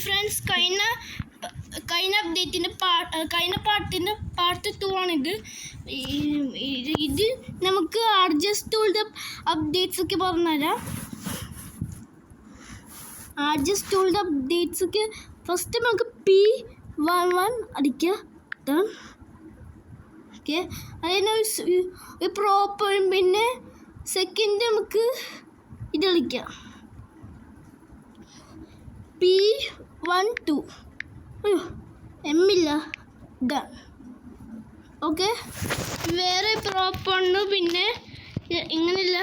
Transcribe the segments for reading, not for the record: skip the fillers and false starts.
Friends, കഴിഞ്ഞ അപ്ഡേറ്റിൻ്റെ കഴിഞ്ഞ പാർട്ട് 2 ആണിത്. ഇത് നമുക്ക് ആർജസ് ടൂളിൻ്റെ അപ്ഡേറ്റ്സ് ഒക്കെ പറഞ്ഞുതരാം. ആർജസ് ടൂളിൻ്റെ അപ്ഡേറ്റ്സ് ഒക്കെ ഫസ്റ്റ് നമുക്ക് P11 അടിക്കുക. ഓക്കെ, അതിന് ഒരു പ്രോപ്പർ. പിന്നെ സെക്കൻഡ് നമുക്ക് ഇത് കളിക്കാം, P12. എമ്മില്ല ഡൺ. ഓക്കെ, വേറെ പ്രോപ്പുണ്ട്. പിന്നെ ഇങ്ങനെയില്ല.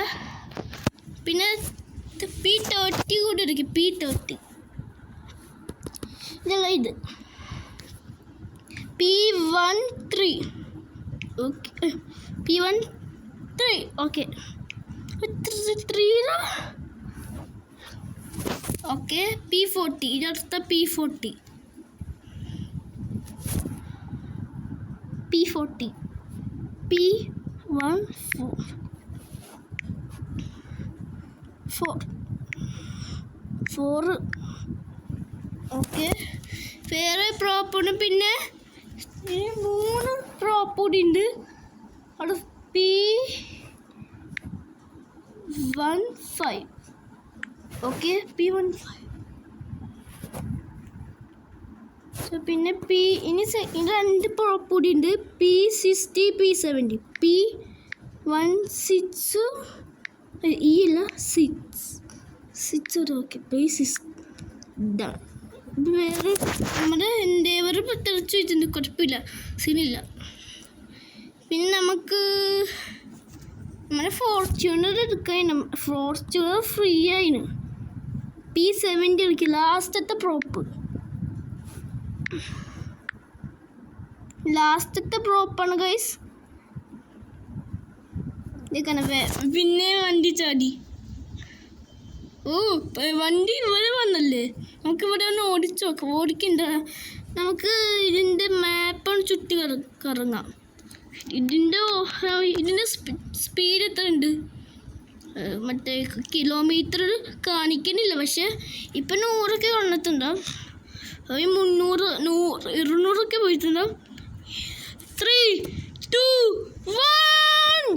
പിന്നെ P30 കൂടി ഇരിക്കും. P30 ഇതല്ല, ഇത് P13. Okay, P13. Okay, 3. Okay, P40. ഇതടുത്ത P40. P14. Okay, വേറെ പ്രോപ്പുണ്ട്. പിന്നെ 3 പ്രോപ്പ് കൂടി ഉണ്ട്. അവിടെ P15. Okay, P15. പിന്നെ ഇനി 2 പ്രോപ്പ് കൂടി ഉണ്ട്. P60, P70. P16 ഈ അല്ല 6. Okay, P6 done. വേറെ നമ്മുടെ എൻഡേവർ തെളിച്ച് വെച്ചിട്ടുണ്ട്, കുഴപ്പമില്ല, സീനില്ല. പിന്നെ നമുക്ക് നമ്മുടെ ഫോർച്യൂണർ എടുക്കാൻ. ഫോർച്യൂണർ ഫ്രീ ആയിന്. P70 കളിക്കുക, ലാസ്റ്റത്തെ പ്രോപ്പാണ് ഗൈസ്. പിന്നെ വണ്ടി ചാടി. വണ്ടി ഇവിടെ വന്നല്ലേ, നമുക്ക് ഇവിടെ ഒന്ന് ഓടിച്ചു നോക്കാം. ഓടിക്കണ്ട, നമുക്ക് ഇതിൻ്റെ മാപ്പാണ് ചുറ്റി കറങ്ങാം. ഇതിൻ്റെ സ്പീഡ് എത്ര ഉണ്ട്? മറ്റേ കിലോമീറ്റർ കാണിക്കുന്നില്ല, പക്ഷെ ഇപ്പം 100 കാണത്തുണ്ടാവും. 300, 200 പോയിട്ടുണ്ടാവും. 3, 2, 1.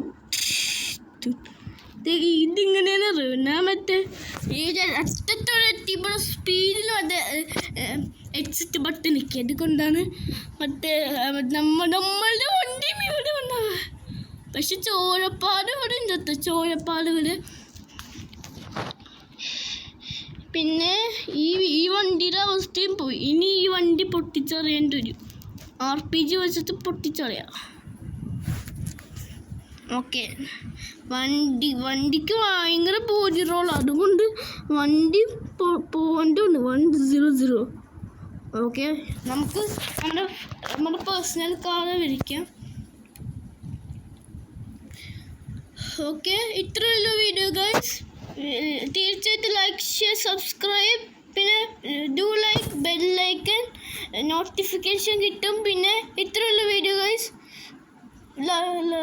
ഇതിങ്ങനെയാണ് ഞാൻ മറ്റേ അറ്റത്തോടെത്തിയപ്പോൾ സ്പീഡിൽ മറ്റേ എക്സിറ്റ് ബട്ടൺ നിൽക്കുക. അതുകൊണ്ടാണ് മറ്റേ നമ്മളുടെ വണ്ടി ഇവിടെ ഉണ്ടാവുക. പക്ഷെ ചോരപ്പാട് ഇവിടെ ഉണ്ട്, ചോരപ്പാടുകൾ. പിന്നെ ഈ വണ്ടിയുടെ അവസ്ഥയും പോയി. ഇനി ഈ വണ്ടി പൊട്ടിച്ചറിയേണ്ടി വരും. RPG വെച്ചിട്ട് പൊട്ടിച്ചറിയാം. ഓക്കെ, വണ്ടിക്ക് ഭയങ്കര പോജിറോളാണ്, അതുകൊണ്ട് വണ്ടി പോകേണ്ടതുണ്ട്. 100. ഓക്കെ, നമുക്ക് നമ്മുടെ പേഴ്സണൽ കാറ് വിളിക്കാം. ഓക്കെ, ഇത്രയുള്ള വീഡിയോ ഗൈസ്. തീർച്ചയായിട്ടും ലൈക്ക്, ഷെയർ, സബ്സ്ക്രൈബ്. പിന്നെ ഡു ലൈക്ക്, ബെല്ലൈക്കൻ, നോട്ടിഫിക്കേഷൻ കിട്ടും. പിന്നെ ഇത്രയുള്ള വീഡിയോ ഗൈസ്.